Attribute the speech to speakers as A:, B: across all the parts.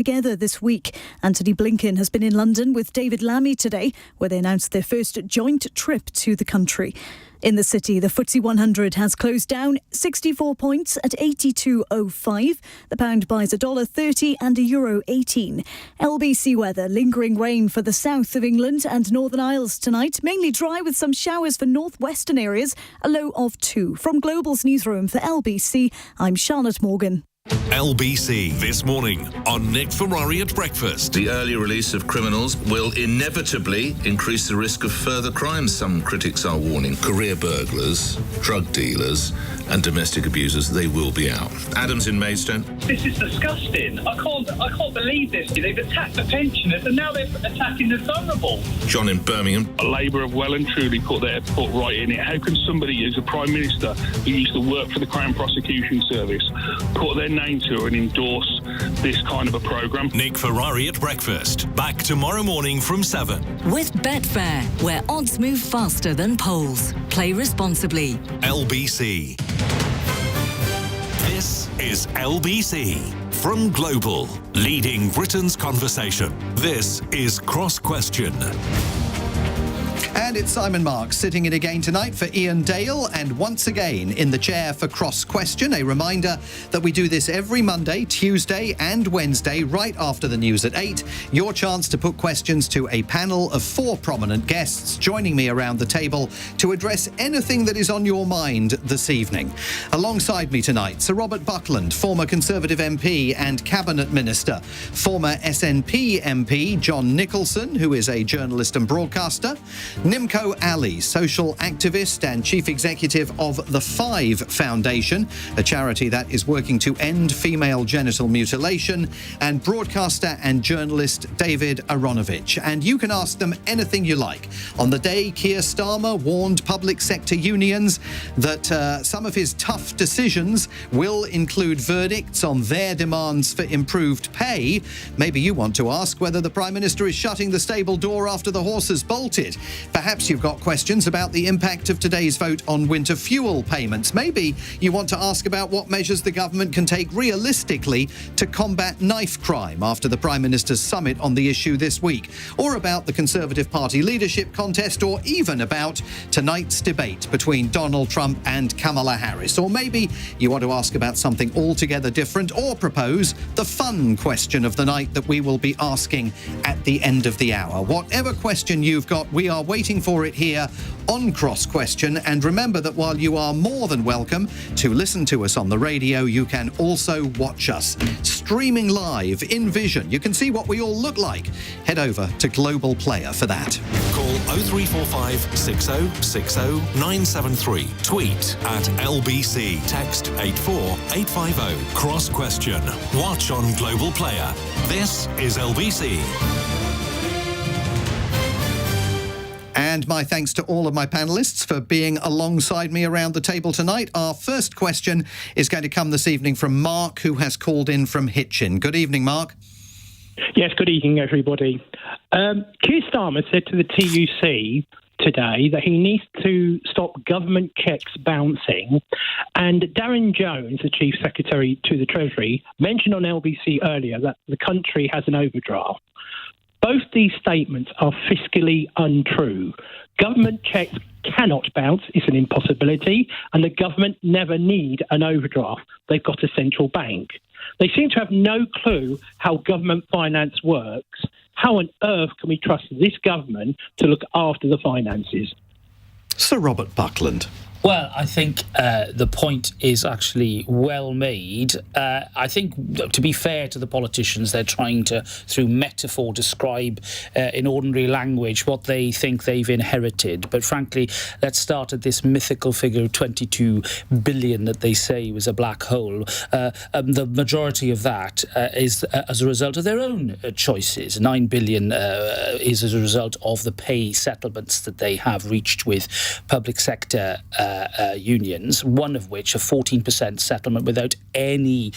A: together this week. Anthony Blinken has been in London with David Lammy today, where they announced their first joint trip to the country. In the city, the FTSE 100 has closed down 64 points at 82.05. The pound buys $1.30 and €1.18. LBC weather: lingering rain for the south of England and Northern Isles tonight. Mainly dry with some showers for northwestern areas. A low of 2. From Global's newsroom for LBC, I'm Charlotte Morgan.
B: LBC This Morning on Nick Ferrari at Breakfast.
C: The early release of criminals will inevitably increase the risk of further crimes, some critics are warning. Career burglars, drug dealers and domestic abusers, they will be out. Adam's in Maidstone.
D: This is disgusting. I can't believe this. They've attacked the pensioners and now they're attacking the vulnerable.
C: John in Birmingham.
E: Labour have well and truly put their foot right in it. How can somebody who's a Prime Minister who used to work for the Crown Prosecution Service put their name to and endorse this kind of a programme?
B: Nick Ferrari at Breakfast. Back tomorrow morning from 7.
F: With Betfair, where odds move faster than polls. Play responsibly.
B: LBC. This is LBC from Global, leading Britain's conversation. This is Cross Question.
G: And it's Simon Marks sitting in again tonight for Ian Dale, and once again in the chair for Cross Question. A reminder that we do this every Monday, Tuesday and Wednesday right after the news at 8. Your chance to put questions to a panel of 4 prominent guests joining me around the table to address anything that is on your mind this evening. Alongside me tonight, Sir Robert Buckland, former Conservative MP and Cabinet Minister, former SNP MP John Nicolson, who is a journalist and broadcaster, Nimco Ali, social activist and chief executive of the 5 Foundation, a charity that is working to end female genital mutilation, and broadcaster and journalist David Aaronovitch. And you can ask them anything you like. On the day Keir Starmer warned public sector unions that some of his tough decisions will include verdicts on their demands for improved pay, maybe you want to ask whether the Prime Minister is shutting the stable door after the horses bolted. Perhaps you've got questions about the impact of today's vote on winter fuel payments. Maybe you want to ask about what measures the government can take realistically to combat knife crime after the Prime Minister's summit on the issue this week, or about the Conservative Party leadership contest, or even about tonight's debate between Donald Trump and Kamala Harris. Or maybe you want to ask about something altogether different, or propose the fun question of the night that we will be asking at the end of the hour. Whatever question you've got, we are waiting for it here on Cross Question. And remember that while you are more than welcome to listen to us on the radio, you can also watch us streaming live in vision. You can see what we all look like. Head over to Global Player for that.
B: Call 0345 6060 973. Tweet at LBC. Text 84850. Cross Question. Watch on Global Player. This is LBC.
G: And my thanks to all of my panellists for being alongside me around the table tonight. Our first question is going to come this evening from Mark, who has called in from Hitchin. Good evening, Mark.
H: Yes, good evening, everybody. Keir Starmer said to the TUC today that he needs to stop government checks bouncing. And Darren Jones, the Chief Secretary to the Treasury, mentioned on LBC earlier that the country has an overdraft. Both these statements are fiscally untrue. Government checks cannot bounce. It's an impossibility. And the government never need an overdraft. They've got a central bank. They seem to have no clue how government finance works. How on earth can we trust this government to look after the finances?
G: Sir Robert Buckland.
I: Well, I think the point is actually well made. I think, to be fair to the politicians, they're trying to, through metaphor, describe in ordinary language what they think they've inherited. But frankly, let's start at this mythical figure of 22 billion that they say was a black hole. The majority of that is as a result of their own choices. 9 billion is as a result of the pay settlements that they have reached with public sector unions, one of which a 14% settlement without any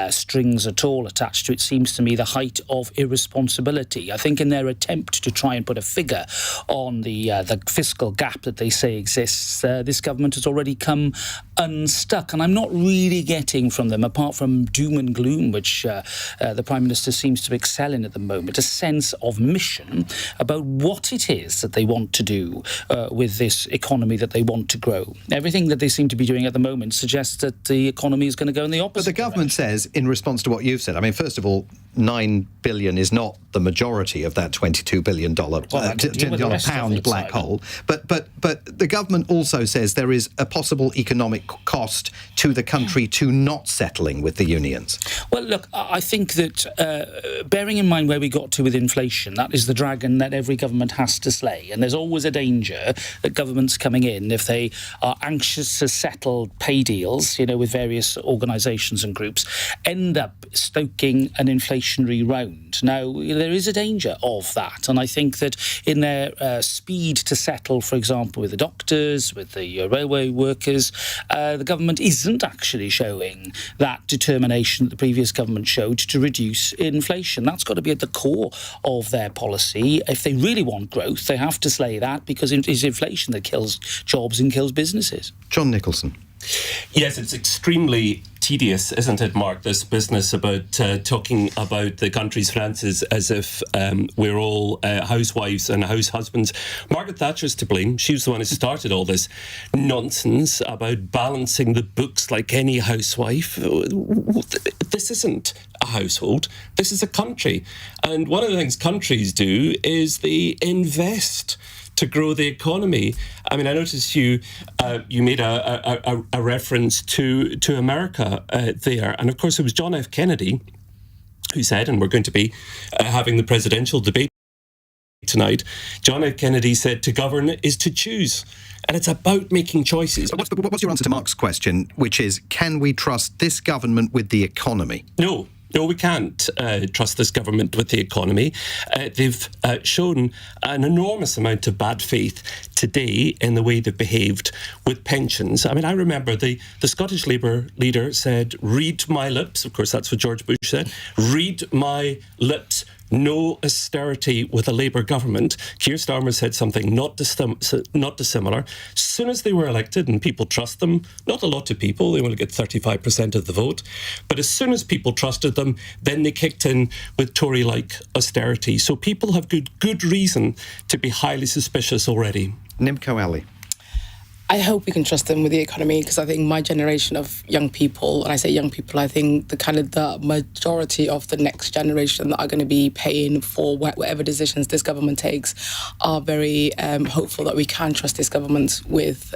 I: strings at all attached to it seems to me the height of irresponsibility. I think in their attempt to try and put a figure on the fiscal gap that they say exists, this government has already come unstuck. And I'm not really getting from them, apart from doom and gloom, which the Prime Minister seems to excel in at the moment, a sense of mission about what it is that they want to do with this economy that they want to grow. Everything that they seem to be doing at the moment suggests that the economy is going to go in the opposite
G: But the government
I: direction.
G: says, in response to what you've said, I mean, first of all, $9 billion is not the majority of that $22 billion pound black hole. But the government also says there is a possible economic cost to the country to not settling with the unions.
I: Well, look, I think that bearing in mind where we got to with inflation, that is the dragon that every government has to slay. And there's always a danger that governments coming in, if they are anxious to settle pay deals, with various organisations and groups, end up stoking an inflationary round. Now, there is a danger of that. And I think that in their speed to settle, for example, with the doctors, with the railway workers, the government isn't actually showing that determination that the previous government showed to reduce inflation. That's got to be at the core of their policy. If they really want growth, they have to slay that, because it is inflation that kills jobs and kills businesses.
G: John Nicholson.
J: Yes, it's extremely tedious, isn't it, Mark, this business about talking about the country's finances as if we're all housewives and house husbands. Margaret Thatcher's to blame. She was the one who started all this nonsense about balancing the books like any housewife. This isn't a household. This is a country. And one of the things countries do is they invest to grow the economy. I mean, I noticed you made a reference to America there. And of course, it was John F. Kennedy who said, and we're going to be having the presidential debate tonight, John F. Kennedy said, to govern is to choose. And it's about making choices.
G: What's your answer to Mark's question, which is, can we trust this government with the economy?
J: No, we can't trust this government with the economy. They've shown an enormous amount of bad faith today in the way they've behaved with pensions. I mean, I remember the Scottish Labour leader said, read my lips. Of course, that's what George Bush said. Read my lips. No austerity with a Labour government. Keir Starmer said something not dissimilar. As soon as they were elected, and people trust them, not a lot of people, they only get 35% of the vote, but as soon as people trusted them, then they kicked in with Tory-like austerity. So people have good reason to be highly suspicious already.
G: Nimco Ali.
K: I hope we can trust them with the economy, because I think my generation of young people, and I say young people, I think the majority of the next generation that are going to be paying for whatever decisions this government takes are very hopeful that we can trust this government with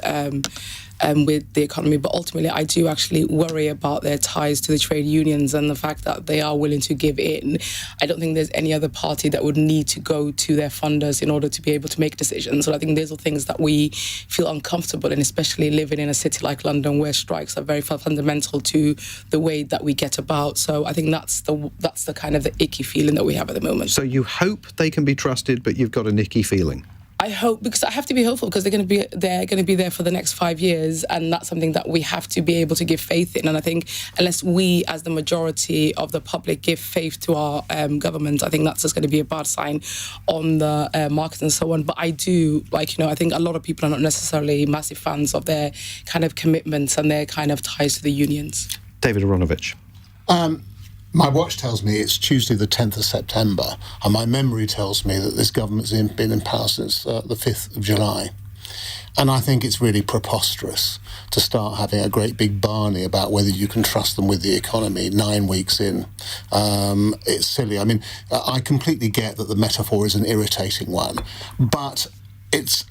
K: the economy. But ultimately, I do actually worry about their ties to the trade unions and the fact that they are willing to give in. I don't think there's any other party that would need to go to their funders in order to be able to make decisions. So I think these are things that we feel uncomfortable in, especially living in a city like London, where strikes are very fundamental to the way that we get about. So I think that's the kind of the icky feeling that we have at the moment.
G: So you hope they can be trusted, but you've got an icky feeling?
K: I hope, because I have to be hopeful, because they're going to be there for the next 5 years, and that's something that we have to be able to give faith in. And I think unless we, as the majority of the public, give faith to our government, I think that's just going to be a bad sign on the market and so on. But I do, I think a lot of people are not necessarily massive fans of their kind of commitments and their kind of ties to the unions.
G: David Aaronovitch.
L: My watch tells me it's Tuesday the 10th of September, and my memory tells me that this government's been in power since the 5th of July. And I think it's really preposterous to start having a great big barney about whether you can trust them with the economy 9 weeks in. It's silly. I mean, I completely get that the metaphor is an irritating one, but it's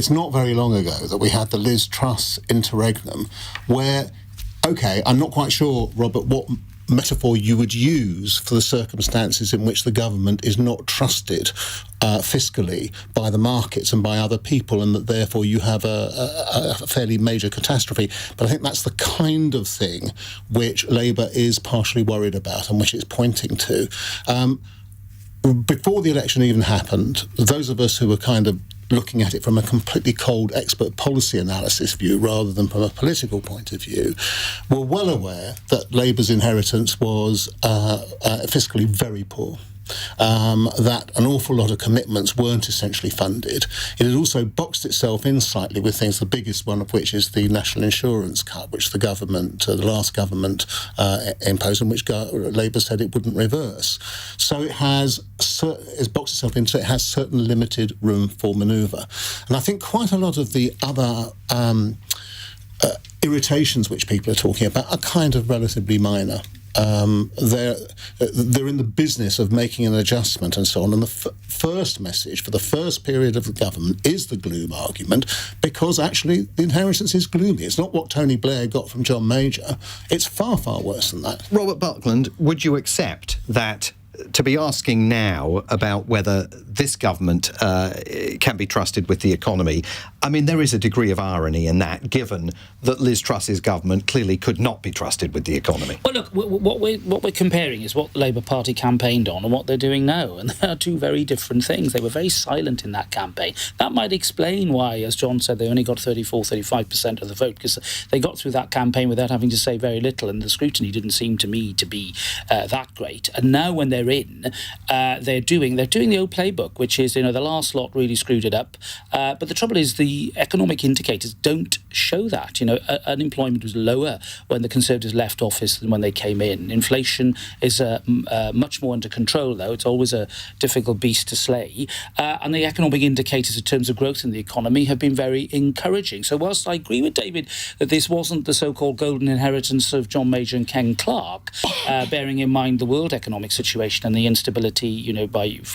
L: not very long ago that we had the Liz Truss interregnum where, OK, I'm not quite sure, Robert, what metaphor you would use for the circumstances in which the government is not trusted fiscally by the markets and by other people, and that therefore you have a fairly major catastrophe. But I think that's the kind of thing which Labour is partially worried about and which it's pointing to. Before the election even happened, those of us who were kind of looking at it from a completely cold expert policy analysis view rather than from a political point of view, were well aware that Labour's inheritance was fiscally very poor. That an awful lot of commitments weren't essentially funded. It had also boxed itself in slightly with things, the biggest one of which is the national insurance cut, which the government, the last government, imposed, and which Labour said it wouldn't reverse. So it has boxed itself into, it has certain limited room for manoeuvre. And I think quite a lot of the other irritations which people are talking about are kind of relatively minor. They're in the business of making an adjustment and so on. And the first message for the first period of the government is the gloom argument, because actually the inheritance is gloomy. It's not what Tony Blair got from John Major. It's far, far worse than that.
G: Robert Buckland, would you accept that to be asking now about whether this government can be trusted with the economy? I mean, there is a degree of irony in that, given that Liz Truss's government clearly could not be trusted with the economy.
I: Well, look, what we're comparing is what the Labour Party campaigned on and what they're doing now, and they are two very different things. They were very silent in that campaign. That might explain why, as John said, they only got 35% of the vote, because they got through that campaign without having to say very little, and the scrutiny didn't seem to me to be that great. And now when they're in, they're doing the old playbook, which is, the last lot really screwed it up. But the trouble is the economic indicators don't show that. Unemployment was lower when the Conservatives left office than when they came in. Inflation is much more under control, though. It's always a difficult beast to slay. And the economic indicators in terms of growth in the economy have been very encouraging. So whilst I agree with David that this wasn't the so-called golden inheritance of John Major and Ken Clarke, bearing in mind the world economic situation and the instability,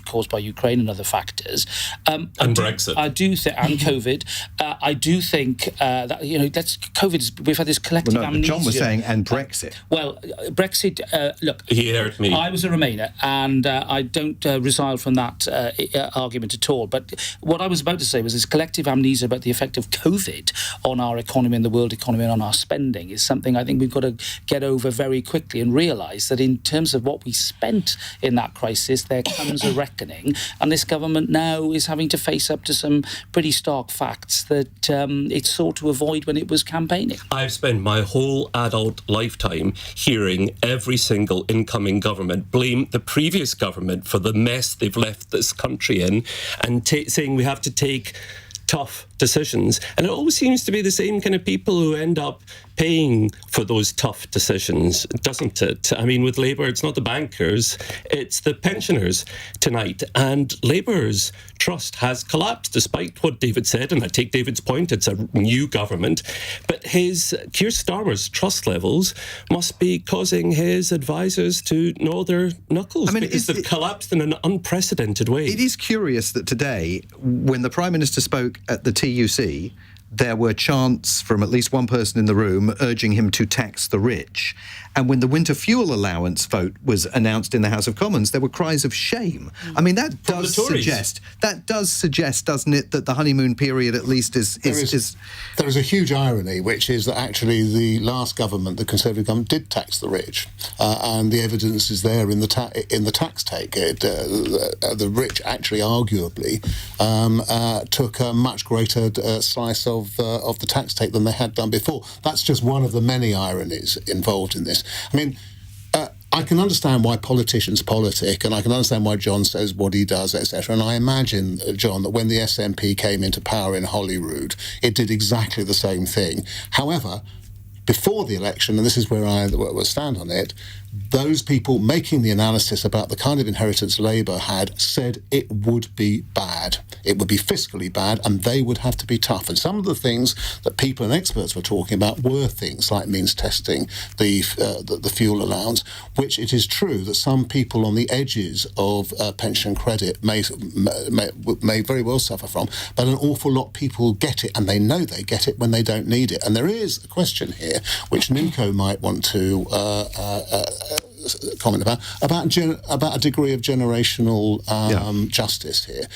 I: caused by Ukraine and other factors,
J: and Brexit,
I: and COVID, I do think that that's COVID. We've had this collective amnesia.
G: John was saying, and Brexit.
I: Well, Brexit. Look,
J: he heard me.
I: I was a Remainer, and I don't resile from that argument at all. But what I was about to say was this collective amnesia about the effect of COVID on our economy and the world economy and on our spending is something I think we've got to get over very quickly and realise that in terms of what we spent in that crisis, there comes a reckoning, and this government now is having to face up to some pretty stark facts that it sought to avoid when it was campaigning.
J: I've spent my whole adult lifetime hearing every single incoming government blame the previous government for the mess they've left this country in, and saying we have to take tough decisions. And it always seems to be the same kind of people who end up paying for those tough decisions, doesn't it? I mean, with Labour, it's not the bankers, it's the pensioners tonight. And Labour's trust has collapsed, despite what David said. And I take David's point, it's a new government. But Keir Starmer's trust levels must be causing his advisors to gnaw their knuckles, because they've collapsed in an unprecedented way.
G: It is curious that today, when the Prime Minister spoke at the TUC, there were chants from at least one person in the room urging him to tax the rich. And when the winter fuel allowance vote was announced in the House of Commons, there were cries of shame. I mean, that does suggest, doesn't it, that the honeymoon period at least is...
L: There is a huge irony, which is that actually the last government, the Conservative government, did tax the rich. And the evidence is there in the tax take. The rich actually arguably took a much greater slice of the tax take than they had done before. That's just one of the many ironies involved in this. I mean, I can understand why politicians politic, and I can understand why John says what he does, etc. And I imagine, John, that when the SNP came into power in Holyrood, it did exactly the same thing. However, before the election, and this is where I will stand on it, those people making the analysis about the kind of inheritance Labour had said it would be bad. It would be fiscally bad, and they would have to be tough. And some of the things that people and experts were talking about were things like means testing, the fuel allowance, which it is true that some people on the edges of pension credit may very well suffer from, but an awful lot of people get it, and they know they get it when they don't need it. And there is a question here, which Nimco might want to comment about a degree of generational justice here,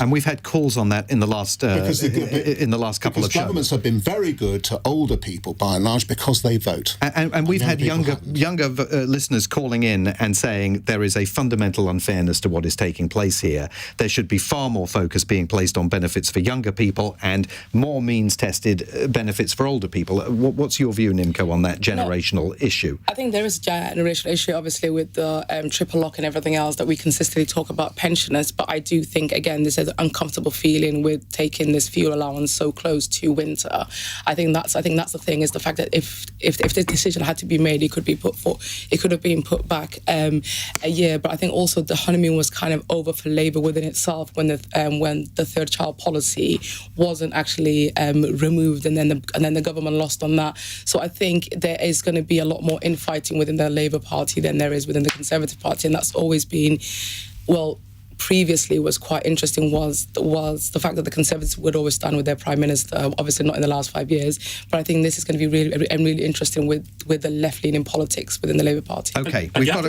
G: and we've had calls on that in the last couple of shows.
L: Governments have been very good to older people by and large because they vote,
G: and we've had younger listeners calling in and saying there is a fundamental unfairness to what is taking place here. There should be far more focus being placed on benefits for younger people and more means-tested benefits for older people. What's your view, Nimco, on that generational issue?
K: I think there is a generational issue, obviously, with the triple lock and everything else that we consistently talk about pensioners. But I do think, again, this is an uncomfortable feeling with taking this fuel allowance so close to winter. I think that's the thing, is the fact that if this decision had to be made, it could have been put back a year. But I think also the honeymoon was kind of over for Labour within itself when the third child policy wasn't actually removed, and then the government lost on that. So I think there is going to be a lot more infighting within the Labour Party than there is within the Conservative Party, and that's always been, previously was quite interesting was the fact that the Conservatives would always stand with their Prime Minister, obviously not in the last 5 years, but I think this is going to be really interesting with the left-leaning politics within the Labour Party.
G: Okay,
J: you have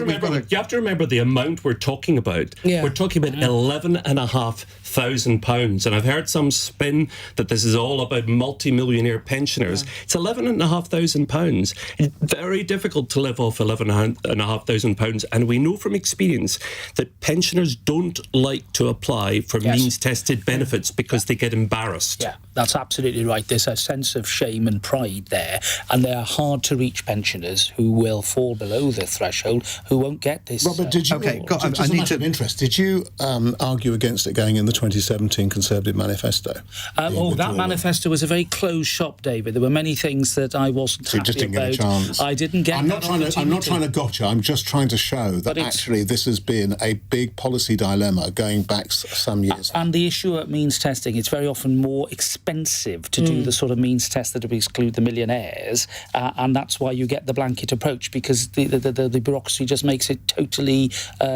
J: to remember the amount we're talking about.
K: Yeah.
J: We're talking about £11,500, and I've heard some spin that this is all about multi-millionaire pensioners. Yeah. It's £11,500. It's very difficult to live off £11,500, and we know from experience that pensioners don't like to apply for means-tested benefits because they get embarrassed.
I: Yeah, that's absolutely right. There's a sense of shame and pride there, and there are hard-to-reach pensioners who will fall below the threshold who won't get this.
L: Robert, did you? Okay, just a matter of interest. Did you argue against it going in the 2017 Conservative manifesto?
I: That manifesto was a very closed shop, David. There were many things that I wasn't happy about.
L: You just didn't get a chance.
I: I didn't get. I'm not
L: trying to gotcha. I'm just trying to show that actually this has been a big policy dilemma going back some years.
I: And the issue at means testing, it's very often more expensive to do the sort of means test that would exclude the millionaires, and that's why you get the blanket approach, because the bureaucracy just makes it totally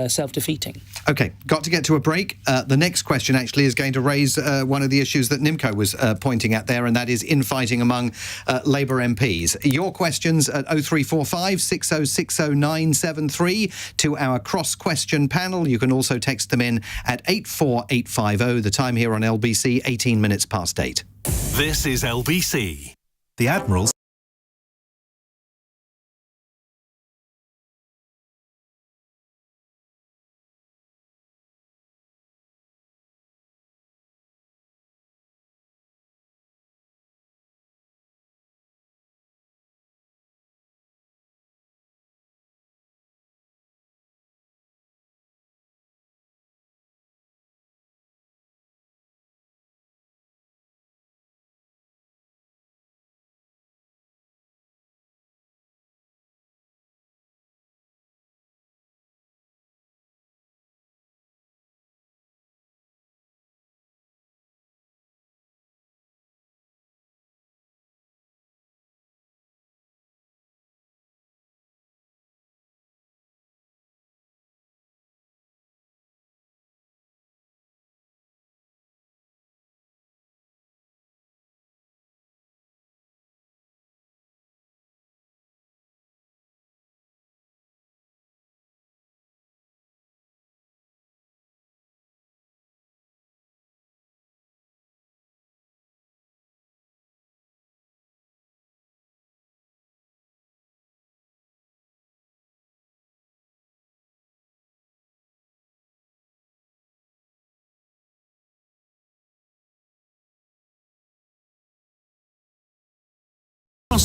I: self-defeating.
G: Okay, got to get to a break. The next question actually is going to raise one of the issues that Nimco was pointing at there, and that is infighting among Labour MPs. Your questions at 0345 6060 973 to our cross-question panel. You can also text them in at 84850. The time here on LBC, 18 minutes past 8.
B: This is LBC. The Admiral's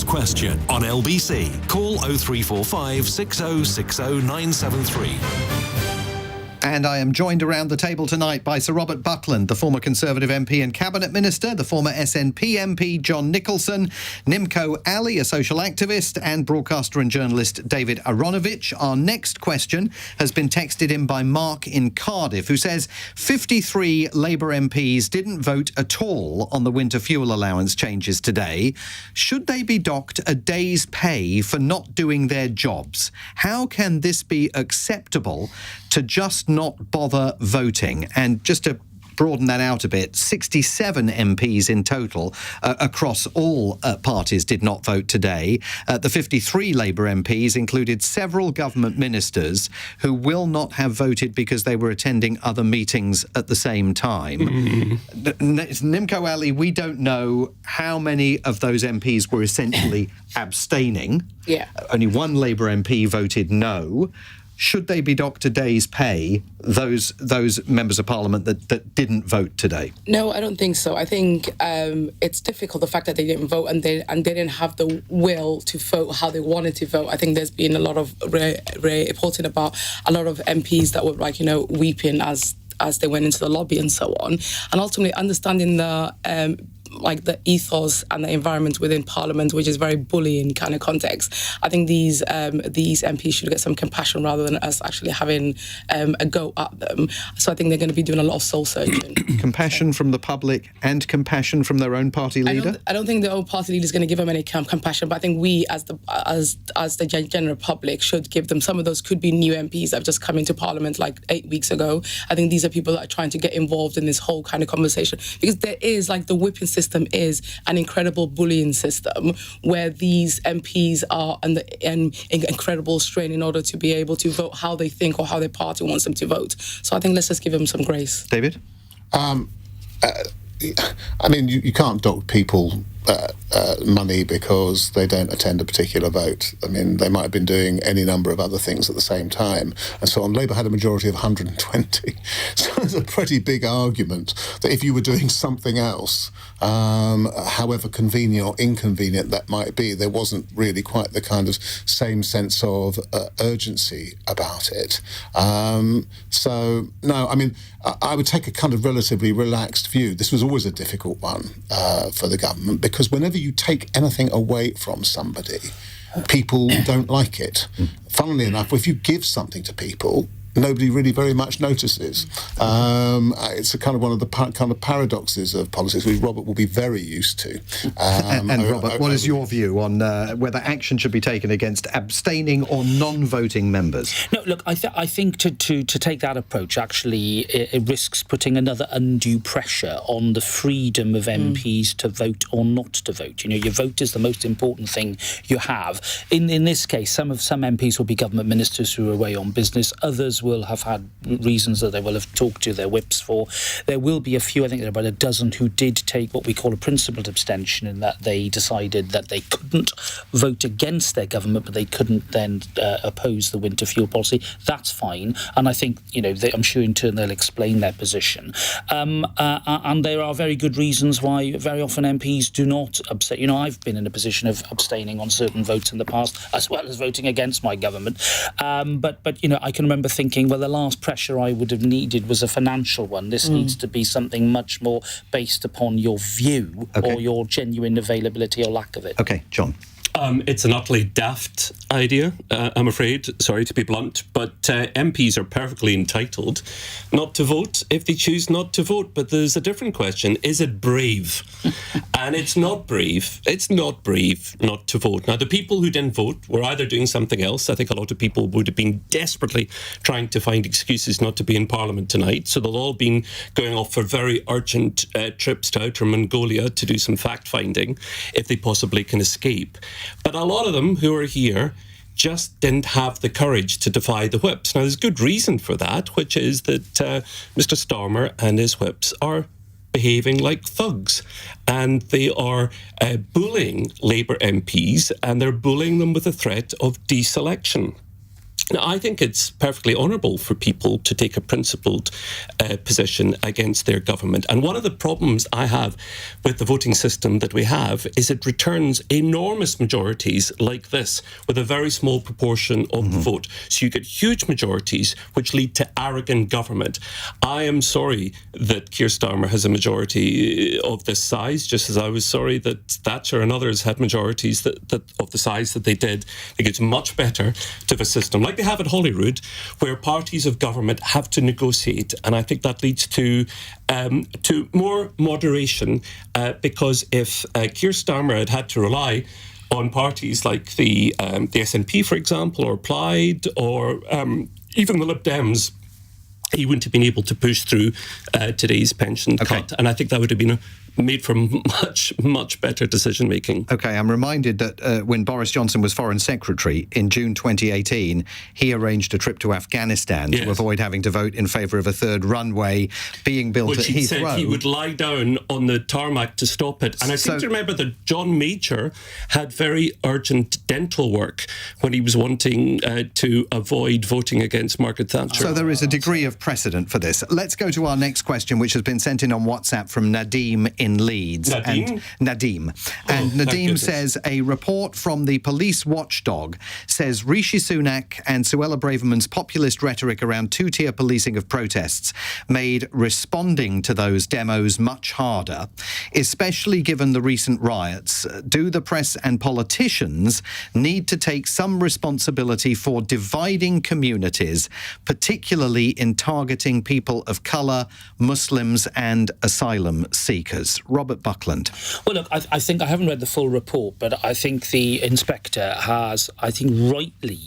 B: Question on LBC. Call 0345 6060 973.
G: And I am joined around the table tonight by Sir Robert Buckland, the former Conservative MP and Cabinet Minister, the former SNP MP John Nicolson, Nimco Ali, a social activist, and broadcaster and journalist David Aaronovitch. Our next question has been texted in by Mark in Cardiff, who says 53 Labour MPs didn't vote at all on the winter fuel allowance changes today. Should they be docked a day's pay for not doing their jobs? How can this be acceptable to just not bother voting? And just to broaden that out a bit, 67 MPs in total across all parties did not vote today. The 53 Labour MPs included several government ministers who will not have voted because they were attending other meetings at the same time. Nimco Ali, we don't know how many of those MPs were essentially abstaining.
K: Yeah.
G: Only one Labour MP voted no. Should they be docked a day's pay, those members of Parliament that didn't vote today?
K: No, I don't think so. I think it's difficult, the fact that they didn't vote and they didn't have the will to vote how they wanted to vote. I think there's been a lot of reporting about a lot of MPs that were weeping as they went into the lobby and so on. And ultimately understanding the ethos and the environment within Parliament, which is very bullying kind of context. I think these MPs should get some compassion rather than us actually having a go at them. So I think they're going to be doing a lot of soul searching.
G: Compassion from the public and compassion from their own party leader?
K: I don't think their own party leader is going to give them any compassion, but I think we, as the general public, should give them. Some of those could be new MPs that have just come into Parliament like 8 weeks ago. I think these are people that are trying to get involved in this whole kind of conversation, because there is the whipping system is an incredible bullying system where these MPs are under an incredible strain in order to be able to vote how they think or how their party wants them to vote. So I think let's just give them some grace.
G: David?
L: You can't dock people money because they don't attend a particular vote. They might have been doing any number of other things at the same time. And so on, Labour had a majority of 120. So there's a pretty big argument that if you were doing something else, however convenient or inconvenient that might be, there wasn't really quite the kind of same sense of urgency about it. I would take a kind of relatively relaxed view. This was always a difficult one for the government, because whenever you take anything away from somebody, people don't like it. Funnily enough, if you give something to people, nobody really very much notices. It's a kind of one of the kind of paradoxes of politics, which Robert will be very used to.
G: And Robert, what is your view on whether action should be taken against abstaining or non-voting members?
I: No, look, I think to take that approach actually it risks putting another undue pressure on the freedom of MPs to vote or not to vote. Your vote is the most important thing you have. In this case, some MPs will be government ministers who are away on business. Others will have had reasons that they will have talked to their whips for. There will be a few, I think there are about a dozen, who did take what we call a principled abstention, in that they decided that they couldn't vote against their government, but they couldn't then oppose the winter fuel policy. That's fine. And I think, I'm sure in turn they'll explain their position. And there are very good reasons why very often MPs do not abstain. I've been in a position of abstaining on certain votes in the past, as well as voting against my government. But I can remember thinking, well, the last pressure I would have needed was a financial one. This needs to be something much more based upon your view or your genuine availability or lack of it.
G: Okay, John.
J: It's an utterly daft idea, I'm afraid, sorry to be blunt, but MPs are perfectly entitled not to vote if they choose not to vote. But there's a different question. Is it brave? And it's not brave. It's not brave not to vote. Now, the people who didn't vote were either doing something else. I think a lot of people would have been desperately trying to find excuses not to be in Parliament tonight. So they'll all been going off for very urgent trips to Outer Mongolia to do some fact-finding, if they possibly can escape. But a lot of them who are here just didn't have the courage to defy the whips. Now, there's good reason for that, which is that Mr. Starmer and his whips are behaving like thugs, and they are bullying Labour MPs, and they're bullying them with the threat of deselection. Now, I think it's perfectly honourable for people to take a principled position against their government. And one of the problems I have with the voting system that we have is it returns enormous majorities like this with a very small proportion of the vote. So you get huge majorities which lead to arrogant government. I am sorry that Keir Starmer has a majority of this size, just as I was sorry that Thatcher and others had majorities that of the size that they did. I think it's much better to have a system like they have at Holyrood, where parties of government have to negotiate, and I think that leads to more moderation. Because if Keir Starmer had to rely on parties like the SNP, for example, or Plaid, or even the Lib Dems, he wouldn't have been able to push through today's pension cut. And I think that would have been made for much, much better decision making.
G: OK, I'm reminded that when Boris Johnson was Foreign Secretary in June 2018, he arranged a trip to Afghanistan to avoid having to vote in favour of a third runway being built at Heathrow.
J: Which he said he would lie down on the tarmac to stop it. And I seem to remember that John Major had very urgent dental work when he was wanting to avoid voting against Margaret Thatcher.
G: So there is a degree of precedent for this. Let's go to our next question, which has been sent in on WhatsApp from Nadim in Leeds.
J: Nadim?
G: And Nadim says, a report from the police watchdog says Rishi Sunak and Suella Braverman's populist rhetoric around two-tier policing of protests made responding to those demos much harder, especially given the recent riots. Do the press and politicians need to take some responsibility for dividing communities, particularly in targeting people of colour, Muslims and asylum seekers? Robert Buckland.
I: Well, look, I think I haven't read the full report, but I think the inspector has, I think, rightly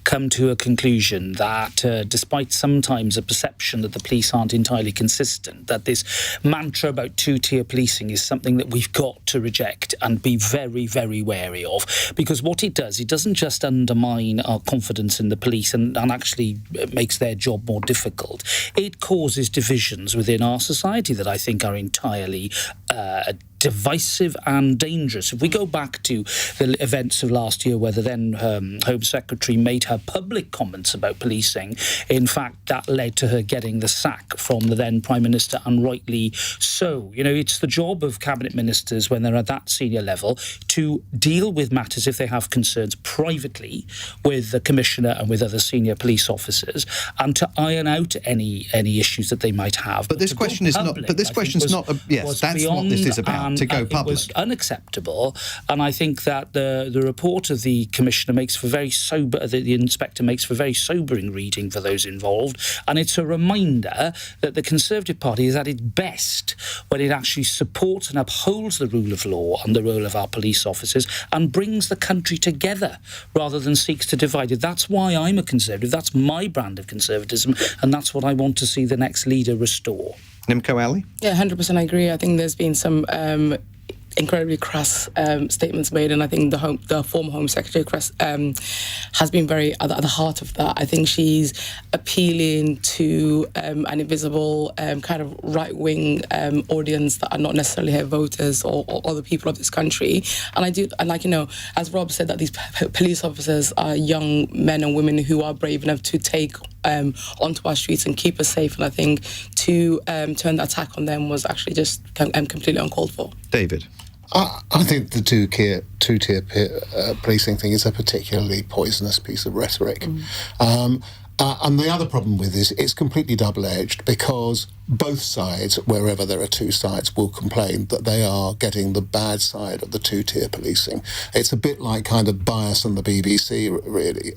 I: come to a conclusion that despite sometimes a perception that the police aren't entirely consistent, that this mantra about two-tier policing is something that we've got to reject and be very, very wary of. Because what it does, it doesn't just undermine our confidence in the police and actually makes their job more difficult. It causes divisions within our society that I think are entirely divisive and dangerous. If we go back to the events of last year where the then Home Secretary made her public comments about policing, in fact, that led to her getting the sack from the then Prime Minister, and rightly so. You know, it's the job of cabinet ministers when they're at that senior level to deal with matters if they have concerns privately with the Commissioner and with other senior police officers, and to iron out any issues that they might have.
G: But this question is not. But this question's not. Yes, that's what this is about. To go public.
I: It was unacceptable, and I think that the report of the Commissioner makes for very sober. The inspector makes for very sobering reading for those involved, and it's a reminder that the Conservative Party is at its best when it actually supports and upholds the rule of law and the role of our police officers and brings the country together rather than seeks to divide it. That's why I'm a Conservative. That's my brand of conservatism, and that's what I want to see the next leader restore.
G: Nimco Ali?
K: Yeah, 100% I agree. I think there's been some incredibly crass statements made, and I think the former Home Secretary has been very at the heart of that. I think she's appealing to an invisible kind of right-wing audience that are not necessarily her voters or the people of this country. And like, you know, as Rob said, that these police officers are young men and women who are brave enough to take onto our streets and keep us safe. And I think to turn the attack on them was actually just completely uncalled for.
G: David?
L: I think the two-tier policing thing is a particularly poisonous piece of rhetoric. And the other problem with this, it's completely double-edged, because both sides, wherever there are two sides, will complain that they are getting the bad side of the two-tier policing. It's a bit like kind of bias on the BBC, really.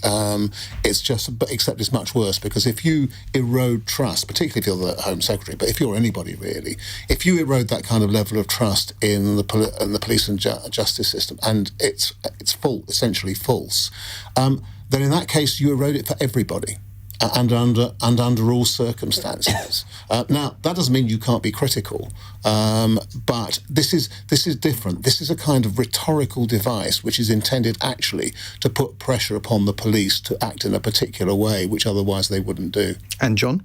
L: It's just, except it's much worse, because if you erode trust, particularly if you're the Home Secretary, but if you're anybody really, if you erode that kind of level of trust in the police and justice system, and it's essentially false, then in that case you erode it for everybody. And under all circumstances. Now, that doesn't mean you can't be critical, but this is different. This is a kind of rhetorical device which is intended actually to put pressure upon the police to act in a particular way, which otherwise they wouldn't do.
G: And John?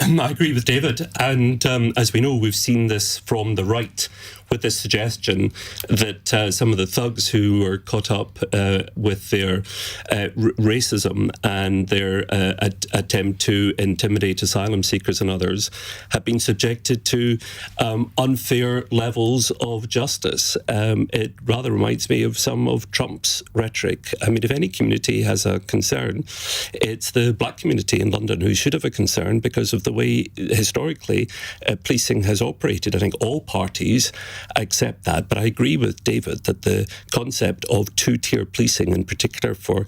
J: I agree with David, and as we know, we've seen this from the right with this suggestion that some of the thugs who were caught up with their racism and their attempt to intimidate asylum seekers and others have been subjected to unfair levels of justice. It rather reminds me of some of Trump's rhetoric. I mean, if any community has a concern, it's the black community in London who should have a concern because of the way, historically, policing has operated. I think all parties accept that, but I agree with David that the concept of two-tier policing, in particular for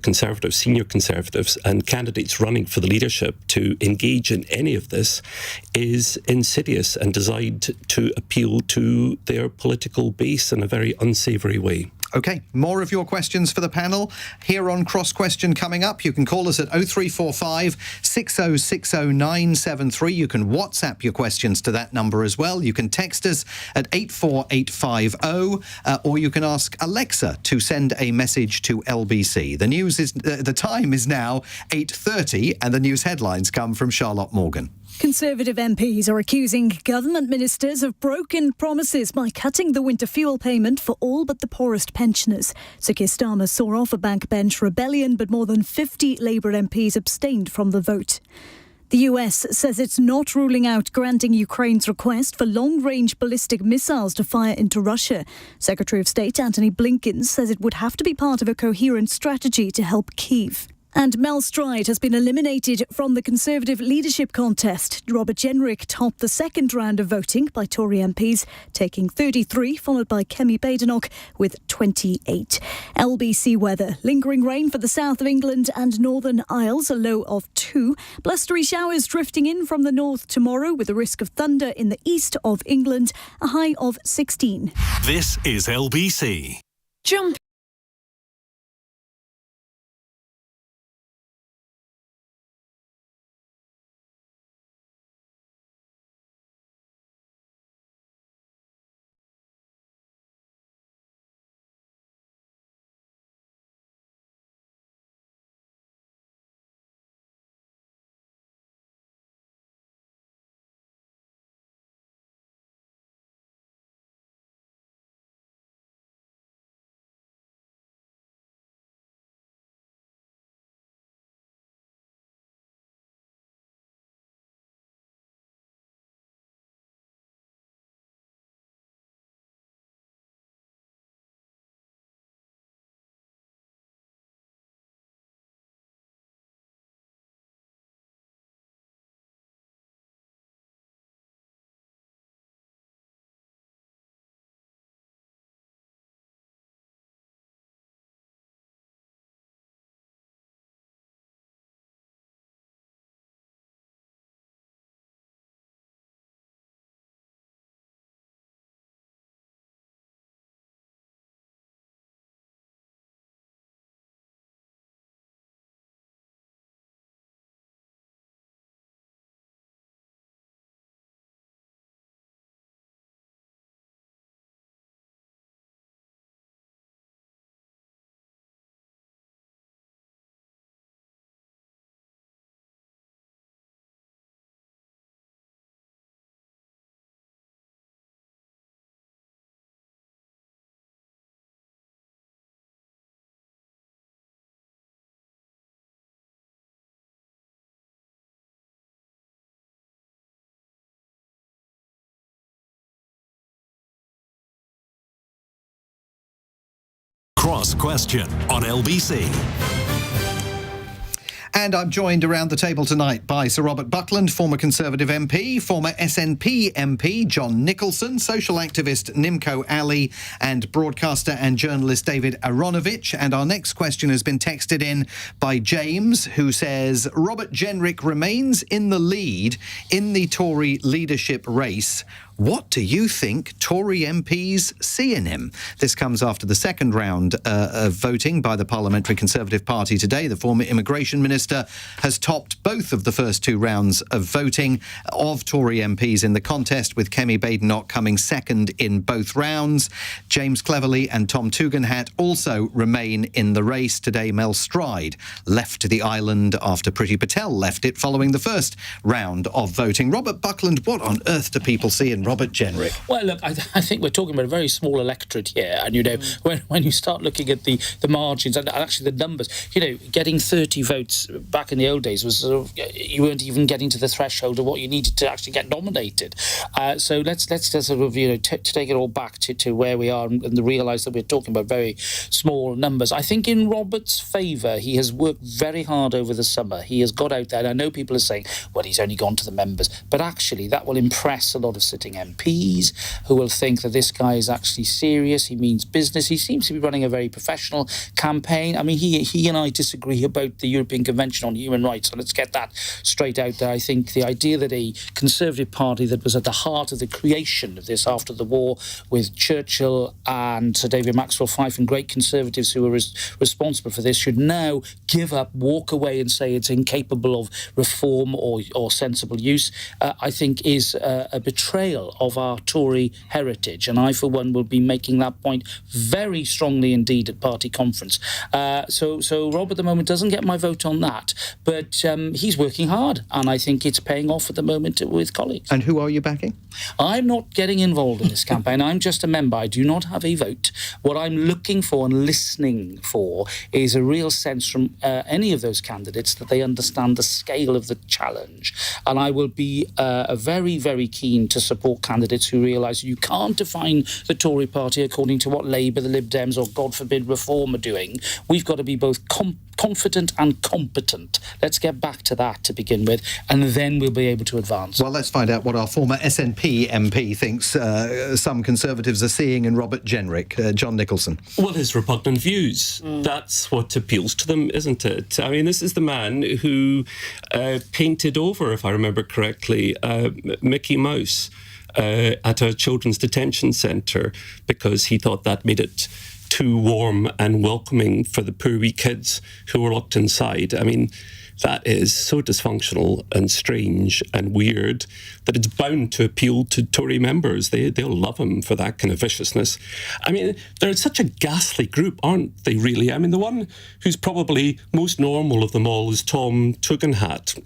J: Conservatives, senior Conservatives and candidates running for the leadership to engage in any of this, is insidious and designed to appeal to their political base in a very unsavoury way.
G: OK, more of your questions for the panel here on Cross Question coming up. You can call us at 0345 6060 973. You can WhatsApp your questions to that number as well. You can text us at 84850, or you can ask Alexa to send a message to LBC. The time is now 8:30, and the news headlines come from Charlotte Morgan.
A: Conservative MPs are accusing government ministers of broken promises by cutting the winter fuel payment for all but the poorest pensioners. Sir Keir Starmer saw off a backbench rebellion, but more than 50 Labour MPs abstained from the vote. The US says it's not ruling out granting Ukraine's request for long-range ballistic missiles to fire into Russia. Secretary of State Antony Blinken says it would have to be part of a coherent strategy to help Kyiv. And Mel Stride has been eliminated from the Conservative leadership contest. Robert Jenrick topped the second round of voting by Tory MPs, taking 33, followed by Kemi Badenoch with 28. LBC weather. Lingering rain for the south of England and Northern Isles, a low of 2. Blustery showers drifting in from the north tomorrow with a risk of thunder in the east of England, a high of 16.
B: This is LBC.
F: Jump.
B: Cross Question on LBC.
G: And I'm joined around the table tonight by Sir Robert Buckland, former Conservative MP, former SNP MP John Nicholson, social activist Nimco Ali, and broadcaster and journalist David Aaronovitch. And our next question has been texted in by James, who says, Robert Jenrick remains in the lead in the Tory leadership race. What do you think Tory MPs see in him? This comes after the second round of voting by the Parliamentary Conservative Party today. The former Immigration Minister has topped both of the first two rounds of voting of Tory MPs in the contest, with Kemi Badenoch coming second in both rounds. James Cleverly and Tom Tugendhat also remain in the race. Today, Mel Stride left the island after Priti Patel left it following the first round of voting. Robert Buckland, what on earth do people see in Robert Jenrick?
I: Well, look, I think we're talking about a very small electorate here, and, you know, when you start looking at the margins and actually the numbers, you know, getting 30 votes back in the old days was sort of, you weren't even getting to the threshold of what you needed to actually get nominated. So let's just sort of, you know, to take it all back to where we are and realise that we're talking about very small numbers. I think in Robert's favour, he has worked very hard over the summer. He has got out there, and I know people are saying, well, he's only gone to the members, but actually that will impress a lot of sitting MPs, who will think that this guy is actually serious, he means business. He seems to be running a very professional campaign. I mean, he and I disagree about the European Convention on Human Rights, so let's get that straight out there. I think the idea that a Conservative Party that was at the heart of the creation of this after the war, with Churchill and Sir David Maxwell Fyfe and great Conservatives who were responsible for this, should now give up, walk away and say it's incapable of reform or sensible use, I think is a betrayal of our Tory heritage. And I, for one, will be making that point very strongly indeed at party conference. So Rob at the moment doesn't get my vote on that, but he's working hard, and I think it's paying off at the moment with colleagues.
G: And who are you backing?
I: I'm not getting involved in this campaign. I'm just a member. I do not have a vote. What I'm looking for and listening for is a real sense from any of those candidates that they understand the scale of the challenge. And I will be very, very keen to support candidates who realise you can't define the Tory party according to what Labour, the Lib Dems or, God forbid, Reform are doing. We've got to be both confident and competent. Let's get back to that to begin with, and then we'll be able to advance.
G: Well, let's find out what our former SNP MP thinks some Conservatives are seeing in Robert Jenrick. John Nicholson.
J: Well, his repugnant views. That's what appeals to them, isn't it? I mean, this is the man who painted over, if I remember correctly, Mickey Mouse at a children's detention centre because he thought that made it too warm and welcoming for the poor wee kids who were locked inside. I mean, that is so dysfunctional and strange and weird that it's bound to appeal to Tory members. They'll love him for that kind of viciousness. I mean, they're such a ghastly group, aren't they, really? I mean, the one who's probably most normal of them all is Tom Tugendhat.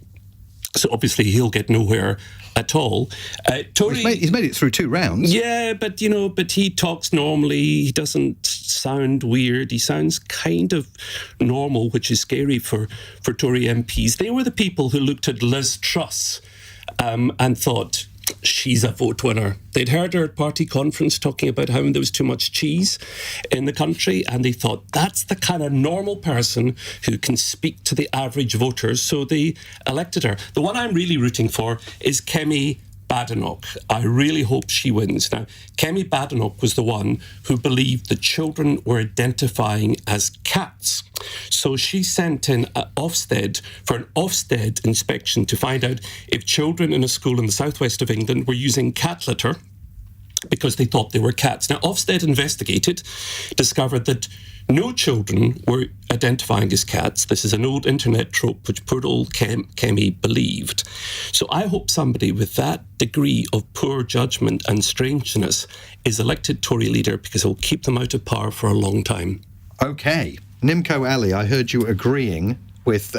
J: So obviously he'll get nowhere at all. Tory,
G: he's made it through 2 rounds.
J: Yeah, but he talks normally. He doesn't sound weird. He sounds kind of normal, which is scary for Tory MPs. They were the people who looked at Liz Truss and thought, she's a vote winner. They'd heard her at party conference talking about how there was too much cheese in the country, and they thought that's the kind of normal person who can speak to the average voters, so they elected her. The one I'm really rooting for is Kemi Badenoch. I really hope she wins. Now, Kemi Badenoch was the one who believed the children were identifying as cats. So she sent in Ofsted for an Ofsted inspection to find out if children in a school in the southwest of England were using cat litter because they thought they were cats. Now, Ofsted investigated, discovered that no children were identifying as cats. This is an old internet trope which poor old Kemi believed. So I hope somebody with that degree of poor judgment and strangeness is elected Tory leader, because it will keep them out of power for a long time.
G: OK. Nimco Ali, I heard you agreeing with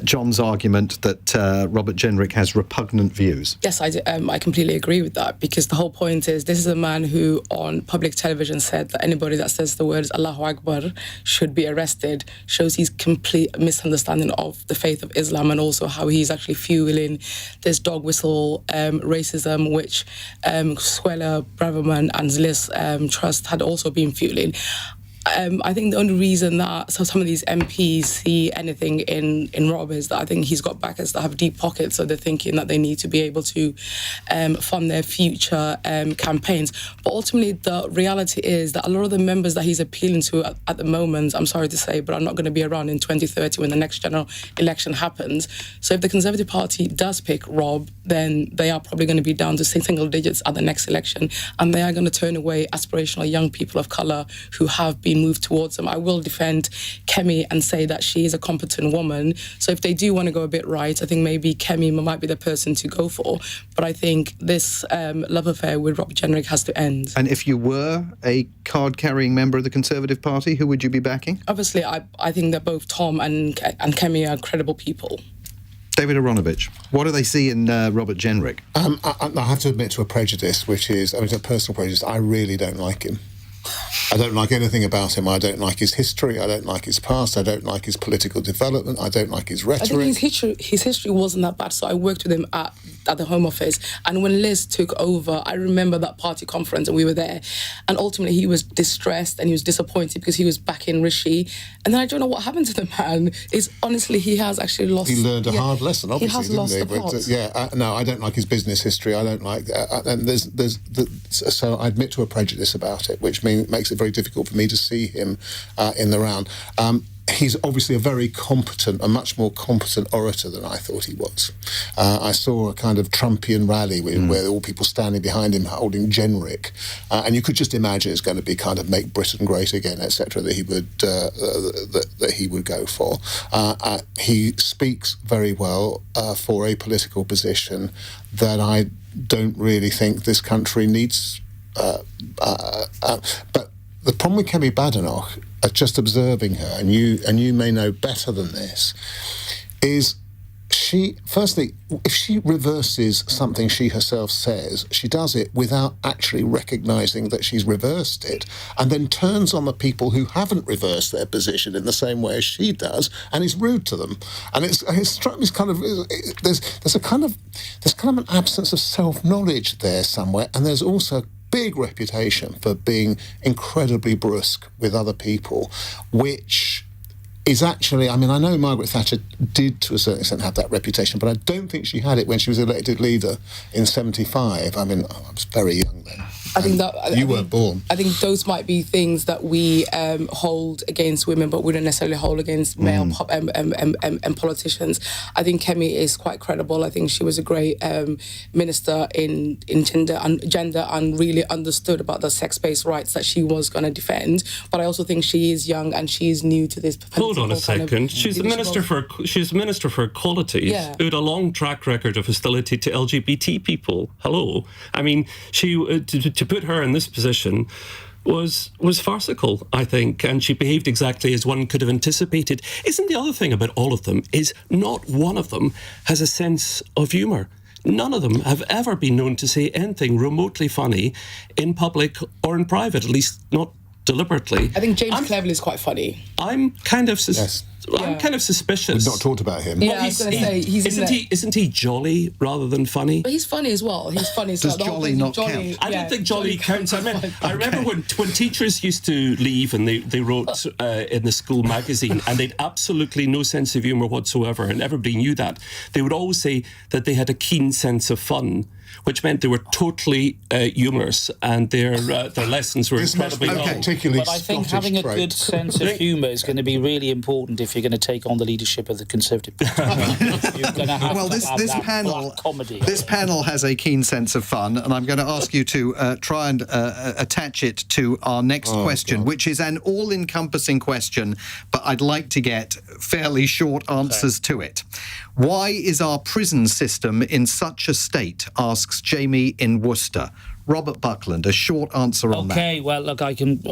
G: John's argument that Robert Jenrick has repugnant views.
K: Yes, I completely agree with that, because the whole point is this is a man who on public television said that anybody that says the words Allahu Akbar should be arrested, shows his complete misunderstanding of the faith of Islam, and also how he's actually fueling this dog whistle racism, which Squella, Braverman and Liz Truss had also been fueling. I think the only reason that some of these MPs see anything in Rob is that I think he's got backers that have deep pockets, so they're thinking that they need to be able to fund their future campaigns. But ultimately, the reality is that a lot of the members that he's appealing to at the moment, I'm sorry to say, but are not going to be around in 2030 when the next general election happens. So if the Conservative Party does pick Rob, then they are probably going to be down to single digits at the next election, and they are going to turn away aspirational young people of colour who have been moved towards them. I will defend Kemi and say that she is a competent woman. So if they do want to go a bit right, I think maybe Kemi might be the person to go for. But I think this love affair with Robert Jenrick has to end.
G: And if you were a card-carrying member of the Conservative Party, who would you be backing?
K: Obviously, I think that both Tom and Kemi are credible people.
G: David Aaronovitch, what do they see in Robert Jenrick?
L: I have to admit to a prejudice, which is, a personal prejudice. I really don't like him. I don't like anything about him. I don't like his history. I don't like his past. I don't like his political development. I don't like his rhetoric.
K: I think his history wasn't that bad. So I worked with him at at the Home Office. And when Liz took over, I remember that party conference and we were there. And ultimately he was distressed and he was disappointed because he was back in Rishi. And then I don't know what happened to the man. Is honestly, he has actually lost...
L: He learned a hard lesson, obviously,
K: he has lost the plot.
L: No, I don't like his business history. I don't like... and so I admit to a prejudice about it, which makes it very difficult for me to see him in the round. He's obviously a very competent, a much more competent orator than I thought he was. I saw a kind of Trumpian rally where all people standing behind him holding generic, and you could just imagine it's going to be kind of make Britain great again, etc. That he would that he would go for. He speaks very well for a political position that I don't really think this country needs. But the problem with Kemi Badenoch, just observing her, and you may know better than this, is she, firstly, if she reverses something she herself says, she does it without actually recognising that she's reversed it, and then turns on the people who haven't reversed their position in the same way as she does, and is rude to them. And it struck me as kind of there's kind of an absence of self-knowledge there somewhere, and there's also big reputation for being incredibly brusque with other people, which is actually, I mean, I know Margaret Thatcher did to a certain extent have that reputation, but I don't think she had it when she was elected leader in 75. I mean, I was very young then. You weren't born.
K: I think those might be things that we hold against women, but we don't necessarily hold against male and politicians. I think Kemi is quite credible. I think she was a great minister in gender and really understood about the sex-based rights that she was going to defend. But I also think she is young and she is new to this.
J: Hold on a second. She's the minister for Equality, who had a long track record of hostility to LGBT people. Hello, I mean, she to put her in this position was farcical, I think, and she behaved exactly as one could have anticipated. Isn't the other thing about all of them is not one of them has a sense of humour. None of them have ever been known to say anything remotely funny in public or in private, at least not deliberately.
K: I think James Cleverly is quite funny.
J: I'm kind of suspicious.
L: We've not talked about him.
K: Yeah, I was going to say,
J: isn't he jolly rather than funny?
K: But he's funny as well. He's funny.
G: Does jolly not count?
J: I don't think jolly counts. I remember when teachers used to leave and they wrote in the school magazine, and they'd absolutely no sense of humour whatsoever, and everybody knew that. They would always say that they had a keen sense of fun, which meant they were totally humorous, and their lessons were incredibly long.
I: But I think having a good sense of humour is going to be really important if you're going to take on the leadership of the Conservative Party. You're going to have
G: this panel,
I: comedy.
G: This panel has a keen sense of fun, and I'm going to ask you to try and attach it to our next question, which is an all-encompassing question, but I'd like to get fairly short answers to it. Why is our prison system in such a state? Asks Jamie in Worcester. Robert Buckland, a short answer on that.
I: Okay, well, look, I think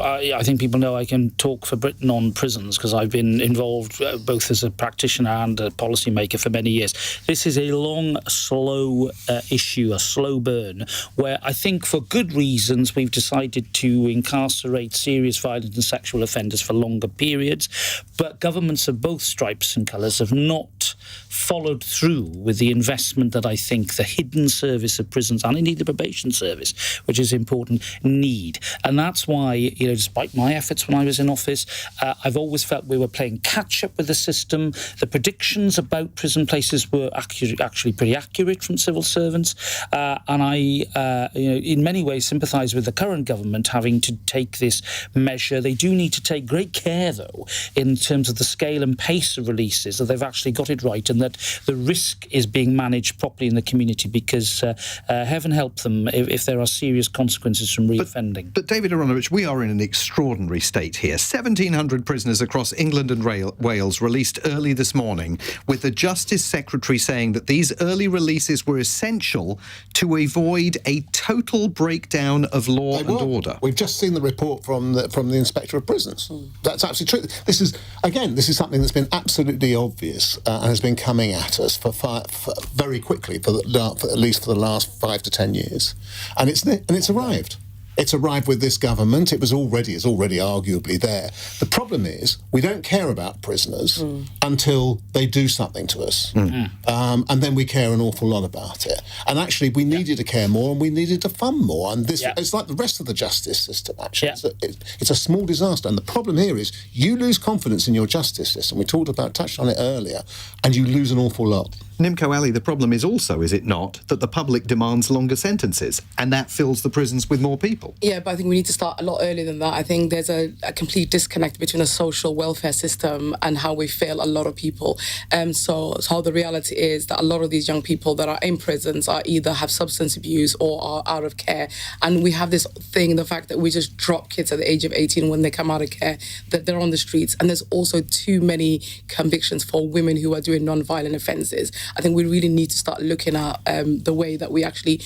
I: people know I can talk for Britain on prisons because I've been involved both as a practitioner and a policymaker for many years. This is a long, slow issue, a slow burn, where I think for good reasons we've decided to incarcerate serious violent and sexual offenders for longer periods, but governments of both stripes and colours have not followed through with the investment that I think the hidden service of prisons and indeed the probation service, which is important, need. And that's why, despite my efforts when I was in office, I've always felt we were playing catch-up with the system. The predictions about prison places were actually pretty accurate from civil servants. And I, in many ways, sympathise with the current government having to take this measure. They do need to take great care, though, in terms of the scale and pace of releases, that they've actually got it right and that the risk is being managed properly in the community, because heaven help them if there are serious consequences from reoffending.
G: But David Aaronovitch, we are in an extraordinary state here. 1,700 prisoners across England and Wales released early this morning, with the Justice Secretary saying that these early releases were essential to avoid a total breakdown of law and order.
L: We've just seen the report from the Inspector of Prisons. That's absolutely true. This is something that's been absolutely obvious and has been coming at us for very quickly, at least for the last 5 to 10 years. And it's arrived. It's arrived with this government. It's already arguably there. The problem is we don't care about prisoners until they do something to us. And then we care an awful lot about it. And actually, we needed to care more and we needed to fund more. And this it's like the rest of the justice system, actually. It's a small disaster. And the problem here is you lose confidence in your justice system. We touched on it earlier, and you lose an awful lot.
G: Nimco Ali, the problem is also, is it not, that the public demands longer sentences, and that fills the prisons with more people?
K: Yeah, but I think we need to start a lot earlier than that. I think there's a complete disconnect between a social welfare system and how we fail a lot of people. So the reality is that a lot of these young people that are in prisons are either have substance abuse or are out of care. And we have this thing, the fact that we just drop kids at the age of 18 when they come out of care, that they're on the streets. And there's also too many convictions for women who are doing non-violent offences. I think we really need to start looking at the way that we actually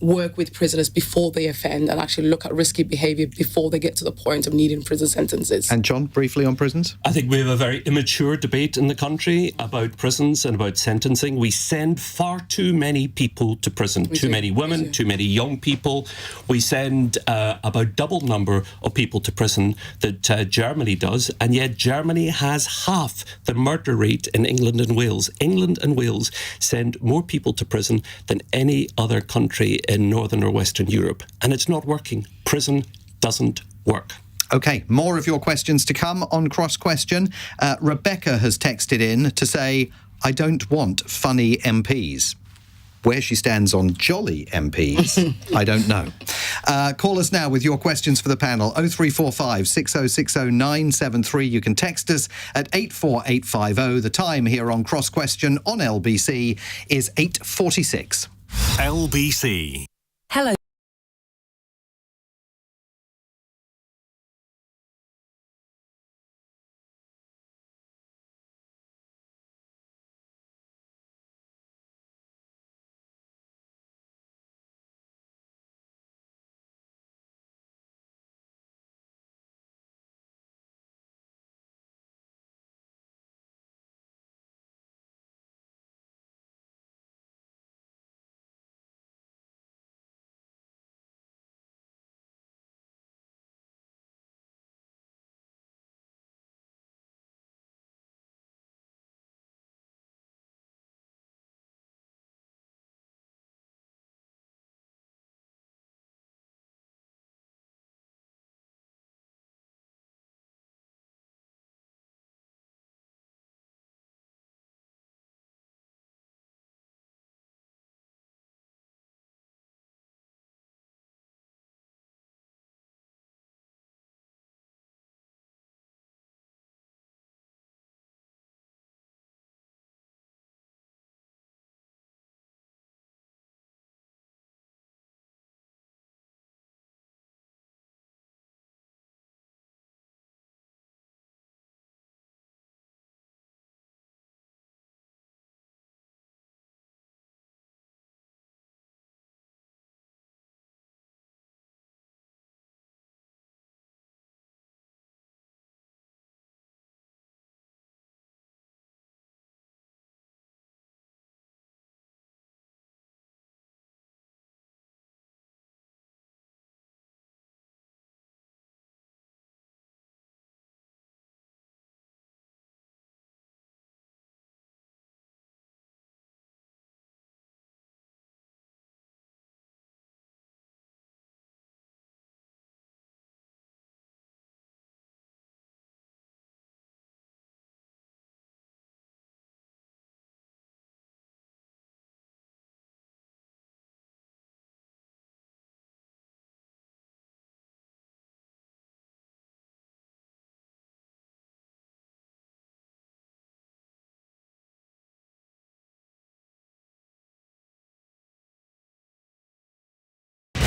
K: work with prisoners before they offend and actually look at risky behaviour before they get to the point of needing prison sentences.
G: And John, briefly on prisons?
J: I think we have a very immature debate in the country about prisons and about sentencing. We send far too many people to prison, too many women, too many young people. We send about double number of people to prison that Germany does, and yet Germany has half the murder rate in England and Wales. England and Wales send more people to prison than any other country in Northern or Western Europe, and it's not working. Prison doesn't work.
G: OK, more of your questions to come on Cross Question. Rebecca has texted in to say, I don't want funny MPs. Where she stands on jolly MPs, I don't know. Call us now with your questions for the panel. 0345 6060 973. You can text us at 84850. The time here on Cross Question on LBC is 8:46.
B: LBC.
F: Hello.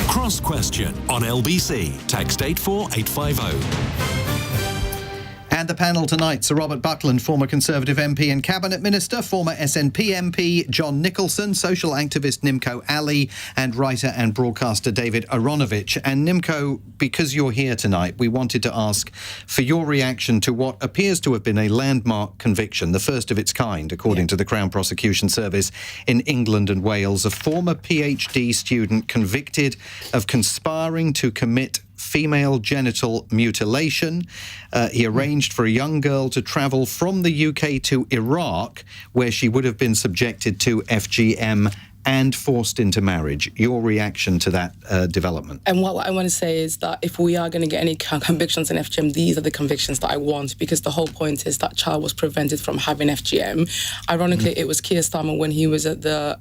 B: Cross Question on LBC. Text 84850.
G: And the panel tonight, Sir Robert Buckland, former Conservative MP and Cabinet Minister, former SNP MP John Nicolson, social activist Nimco Ali, and writer and broadcaster David Aaronovitch. And Nimco, because you're here tonight, we wanted to ask for your reaction to what appears to have been a landmark conviction, the first of its kind, according to the Crown Prosecution Service in England and Wales, a former PhD student convicted of conspiring to commit female genital mutilation. He arranged for a young girl to travel from the UK to Iraq, where she would have been subjected to FGM and forced into marriage. Your reaction to that development?
K: And what I want to say is that if we are going to get any convictions in FGM, these are the convictions that I want, because the whole point is that child was prevented from having FGM. Ironically, it was Keir Starmer when he was at the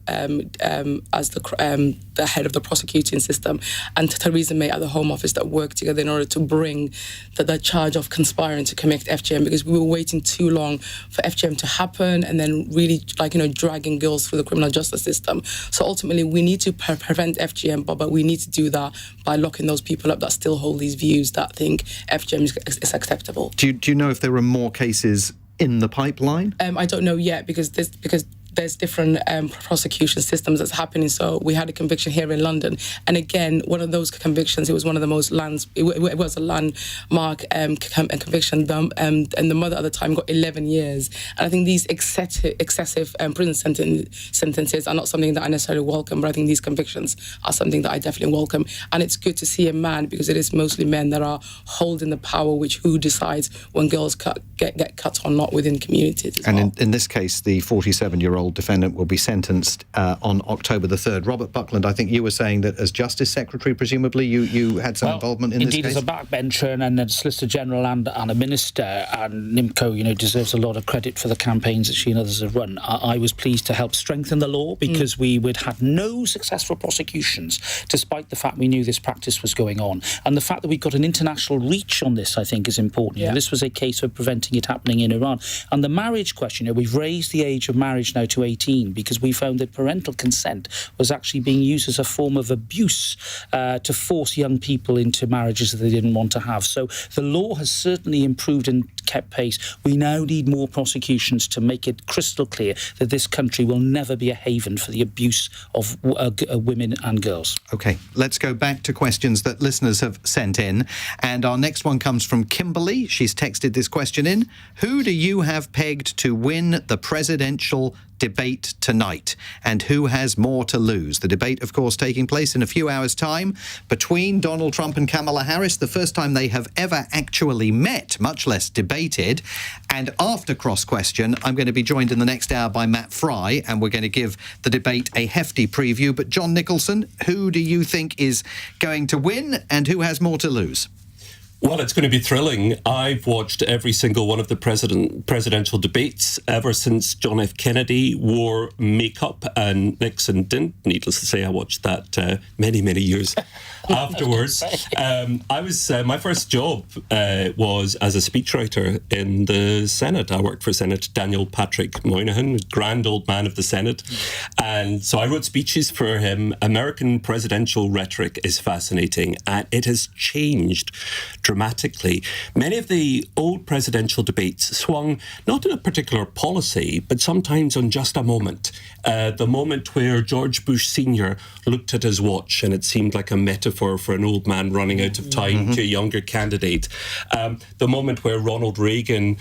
K: head of the prosecuting system, and Theresa May at the Home Office that worked together in order to bring the charge of conspiring to commit FGM, because we were waiting too long for FGM to happen and then really dragging girls through the criminal justice system. So ultimately, we need to prevent FGM, but we need to do that by locking those people up that still hold these views that think FGM is acceptable.
G: Do you know if there are more cases in the pipeline?
K: I don't know yet, because there's different prosecution systems that's happening. So we had a conviction here in London, and again, one of those convictions, it was one of the most it was a landmark conviction, and the mother at the time got 11 years. And I think these excessive prison sentences are not something that I necessarily welcome, but I think these convictions are something that I definitely welcome. And it's good to see a man, because it is mostly men that are holding the power, who decides when girls get cut or not within communities.
G: And in this case, the 47-year-old defendant will be sentenced on October the 3rd. Robert Buckland, I think you were saying that as Justice Secretary, presumably, you had some involvement in this case?
I: Indeed, as a backbencher and a Solicitor General and a Minister, and Nimco, deserves a lot of credit for the campaigns that she and others have run. I was pleased to help strengthen the law, because we would have no successful prosecutions, despite the fact we knew this practice was going on. And the fact that we've got an international reach on this, I think, is important.
K: Yeah.
I: This was a case of preventing it happening in Iran. And the marriage question, we've raised the age of marriage now to 18, because we found that parental consent was actually being used as a form of abuse to force young people into marriages that they didn't want to have. So the law has certainly improved and kept pace. We now need more prosecutions to make it crystal clear that this country will never be a haven for the abuse of women and girls.
G: OK, let's go back to questions that listeners have sent in. And our next one comes from Kimberly. She's texted this question in. Who do you have pegged to win the presidential debate tonight, and who has more to lose? The debate, of course, taking place in a few hours' time between Donald Trump and Kamala Harris, the first time they have ever actually met, much less debated. And after Cross Question, I'm going to be joined in the next hour by Matt Fry, and we're going to give the debate a hefty preview. But John Nicolson, who do you think is going to win, and who has more to lose?
J: Well, it's going to be thrilling. I've watched every single one of the presidential debates ever since John F. Kennedy wore makeup and Nixon didn't. Needless to say, I watched that many, many years afterwards. My first job was as a speechwriter in the Senate. I worked for Senator Daniel Patrick Moynihan, grand old man of the Senate. And so I wrote speeches for him. American presidential rhetoric is fascinating, and it has changed dramatically. Many of the old presidential debates swung not in a particular policy, but sometimes on just a moment. The moment where George Bush Sr. looked at his watch and it seemed like a metaphor for an old man running out of time to a younger candidate. The moment where Ronald Reagan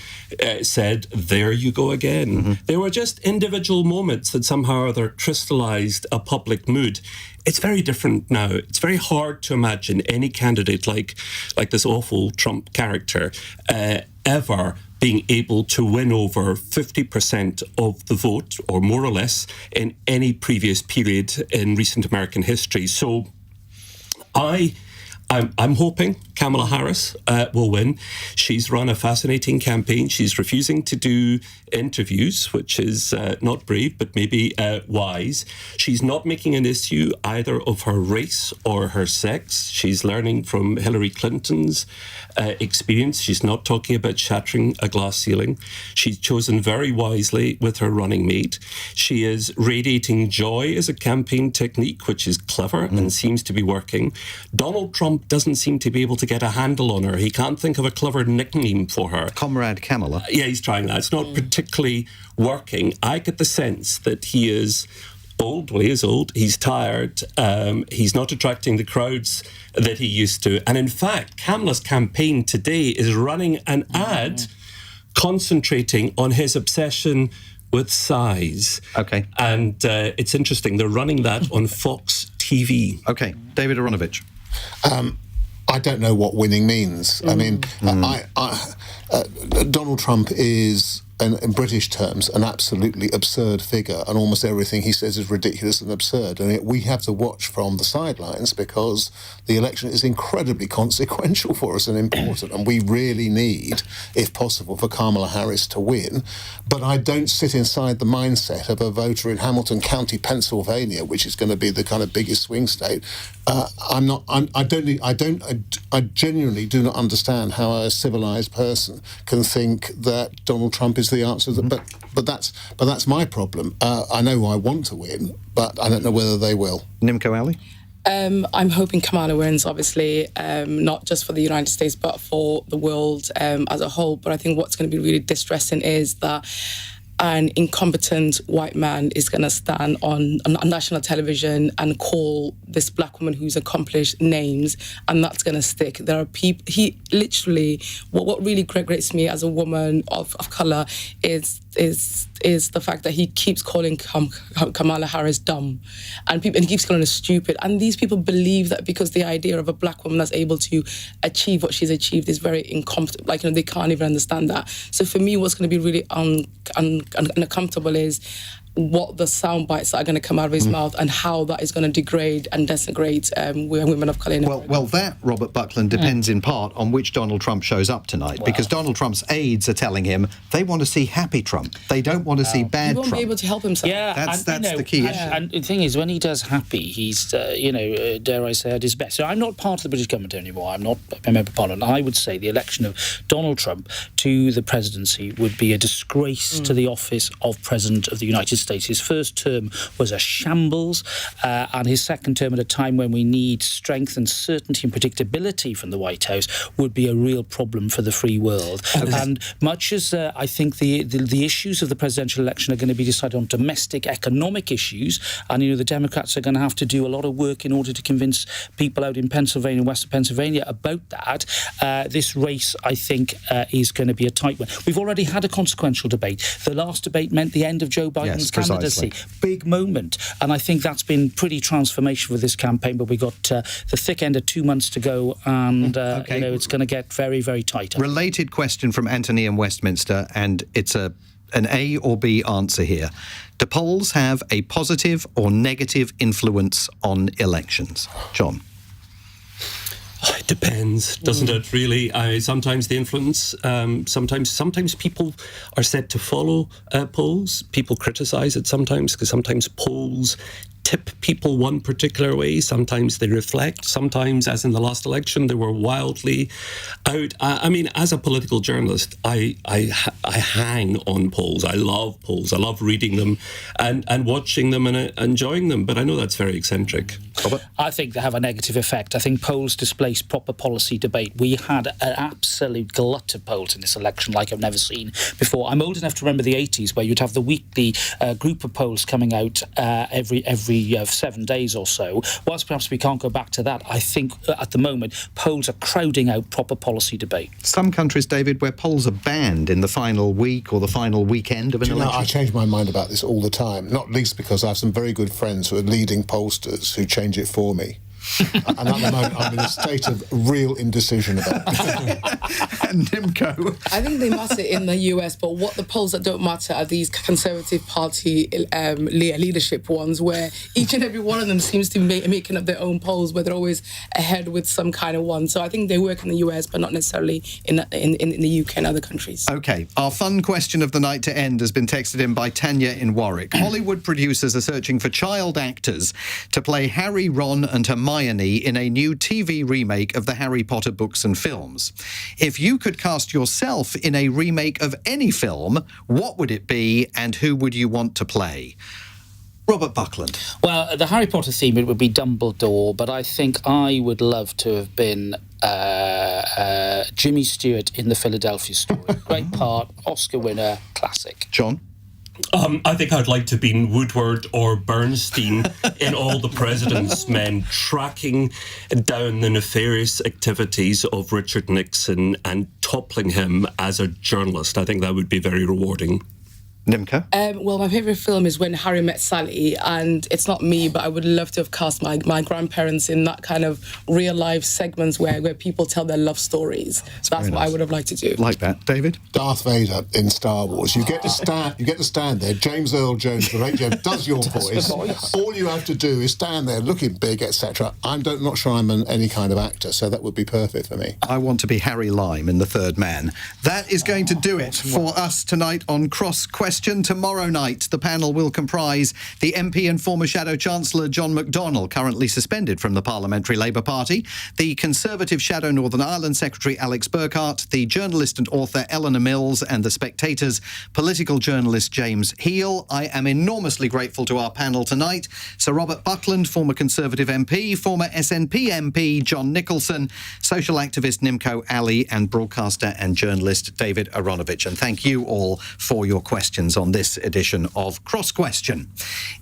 J: said, "There you go again." There were just individual moments that somehow or other crystallized a public mood. It's very different now. It's very hard to imagine any candidate like this awful Trump character ever being able to win over 50% of the vote, or more or less, in any previous period in recent American history. So I'm hoping Kamala Harris will win. She's run a fascinating campaign. She's refusing to do interviews, which is not brave, but maybe wise. She's not making an issue either of her race or her sex. She's learning from Hillary Clinton's experience. She's not talking about shattering a glass ceiling. She's chosen very wisely with her running mate. She is radiating joy as a campaign technique, which is clever and seems to be working. Donald Trump Trump doesn't seem to be able to get a handle on her. He can't think of a clever nickname for her.
G: Comrade Kamala.
J: Yeah, he's trying that. It's not particularly working. I get the sense that he is old. Well, he is old. He's tired. He's not attracting the crowds that he used to. And in fact, Kamala's campaign today is running an ad concentrating on his obsession with size.
G: Okay.
J: And it's interesting. They're running that on Fox TV.
G: Okay. David Aaronovitch.
L: I don't know what winning means. I mean, Donald Trump is, in British terms, an absolutely absurd figure, and almost everything he says is ridiculous and absurd. And yet we have to watch from the sidelines because the election is incredibly consequential for us and important, and we really need, if possible, for Kamala Harris to win. But I don't sit inside the mindset of a voter in Hamilton County, Pennsylvania, which is going to be the kind of biggest swing state. I genuinely do not understand how a civilized person can think that Donald Trump is the answer. But that's my problem. I know I want to win, but I don't know whether they will.
G: Nimco Ali?
K: I'm hoping Kamala wins, obviously, not just for the United States, but for the world as a whole. But I think what's going to be really distressing is that an incompetent white man is going to stand on national television and call this black woman who's accomplished names, and that's going to stick. There are people, he literally, what really grates me as a woman of colour is the fact that he keeps calling Kamala Harris dumb, and he keeps calling her stupid. And these people believe that because the idea of a black woman that's able to achieve what she's achieved is very incompetent. Like, they can't even understand that. So for me, what's going to be really uncomfortable is what the sound bites are going to come out of his mouth and how that is going to degrade and denigrate women of colour.
G: Well, that, Robert Buckland, depends in part on which Donald Trump shows up tonight, because Donald Trump's aides are telling him they want to see happy Trump. They don't want to see bad Trump.
K: He won't be able to help himself.
I: Yeah,
G: that's the key issue.
I: And the thing is, when he does happy, he's, dare I say, at his best. So I'm not part of the British government anymore. I'm not a member of Parliament. I would say the election of Donald Trump to the presidency would be a disgrace to the office of President of the United States. His first term was a shambles, and his second term, at a time when we need strength and certainty and predictability from the White House, would be a real problem for the free world. And much as I think the issues of the presidential election are going to be decided on domestic economic issues, and the Democrats are going to have to do a lot of work in order to convince people out in Pennsylvania, Western Pennsylvania, about that, this race, I think, is going to be a tight one. We've already had a consequential debate. The last debate meant the end of Joe Biden's candidacy. Big moment, and I think that's been pretty transformational for this campaign. But we got the thick end of 2 months to go, and it's going to get very, very tight.
G: Related question from Anthony in Westminster, and it's an A or B answer here. Do polls have a positive or negative influence on elections? John?
J: It depends, doesn't it, really? Sometimes the influence, sometimes people are said to follow polls. People criticise it sometimes, because sometimes polls tip people one particular way. Sometimes they reflect. Sometimes, as in the last election, they were wildly out. I mean, as a political journalist, I hang on polls. I love polls. I love reading them and watching them and enjoying them. But I know that's very eccentric. Robert?
I: I think they have a negative effect. I think polls displace proper policy debate. We had an absolute glut of polls in this election like I've never seen before. I'm old enough to remember the 80s, where you'd have the weekly group of polls coming out every 7 days or so. Whilst perhaps we can't go back to that, I think at the moment polls are crowding out proper policy debate.
G: Some countries, David, where polls are banned in the final week or the final weekend of an election.
L: I change my mind about this all the time, not least because I have some very good friends who are leading pollsters who change it for me. And at the moment, I'm in a state of real indecision about it.
G: And Nimco?
K: I think they matter in the US, but what the polls that don't matter are these Conservative Party leadership ones, where each and every one of them seems to be making up their own polls, where they're always ahead with some kind of one. So I think they work in the US, but not necessarily in the UK and other countries.
G: OK, our fun question of the night to end has been texted in by Tanya in Warwick. Hollywood producers are searching for child actors to play Harry, Ron and Hermione in a new TV remake of the Harry Potter books and films. If you could cast yourself in a remake of any film, what would it be and who would you want to play? Robert Buckland.
I: Well, the Harry Potter theme, it would be Dumbledore, but I think I would love to have been Jimmy Stewart in the Philadelphia Story. Great part, Oscar winner, classic.
G: John?
J: I think I'd like to have been Woodward or Bernstein in All the President's Men, tracking down the nefarious activities of Richard Nixon and toppling him as a journalist. I think that would be very rewarding.
G: Nimco?
K: Well, my favourite film is When Harry Met Sally, and it's not me, but I would love to have cast my grandparents in that kind of real-life segments where people tell their love stories. So that's what I would have liked to do.
G: Like that. David?
L: Darth Vader in Star Wars. You get to stand there. James Earl Jones, the late James, does your voice. All you have to do is stand there looking big, etc. I'm not sure I'm any kind of actor, so that would be perfect for me.
G: I want to be Harry Lime in The Third Man. That is going to do it for us tonight on Cross Question. Tomorrow night, the panel will comprise the MP and former Shadow Chancellor John McDonnell, currently suspended from the Parliamentary Labour Party, the Conservative Shadow Northern Ireland Secretary Alex Burkhart, the journalist and author Eleanor Mills, and the Spectator's political journalist James Heal. I am enormously grateful to our panel tonight. Sir Robert Buckland, former Conservative MP, former SNP MP John Nicolson, social activist Nimco Ali, and broadcaster and journalist David Aaronovitch. And thank you all for your questions on this edition of Cross Question.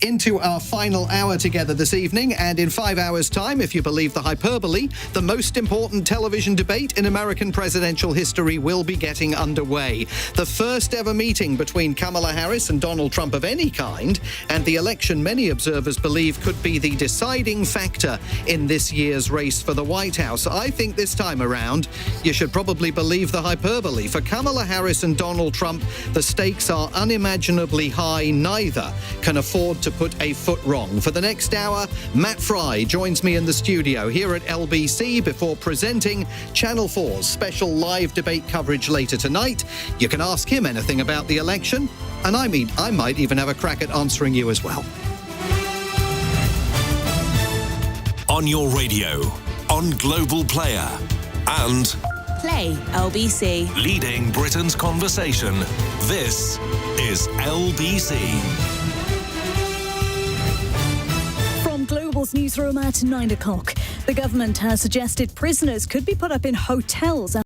G: Into our final hour together this evening, and in 5 hours' time, if you believe the hyperbole, the most important television debate in American presidential history will be getting underway. The first ever meeting between Kamala Harris and Donald Trump of any kind, and the election many observers believe could be the deciding factor in this year's race for the White House. I think this time around, you should probably believe the hyperbole. For Kamala Harris and Donald Trump, the stakes are unimaginably high. Neither can afford to put a foot wrong. For the next hour, Matt Fry joins me in the studio here at LBC before presenting Channel 4's special live debate coverage later tonight. You can ask him anything about the election, and I might even have a crack at answering you as well.
B: On your radio, on Global Player, and
M: Play LBC.
B: leading Britain's conversation. This is LBC.
A: From Global's newsroom at 9 o'clock, the government has suggested prisoners could be put up in hotels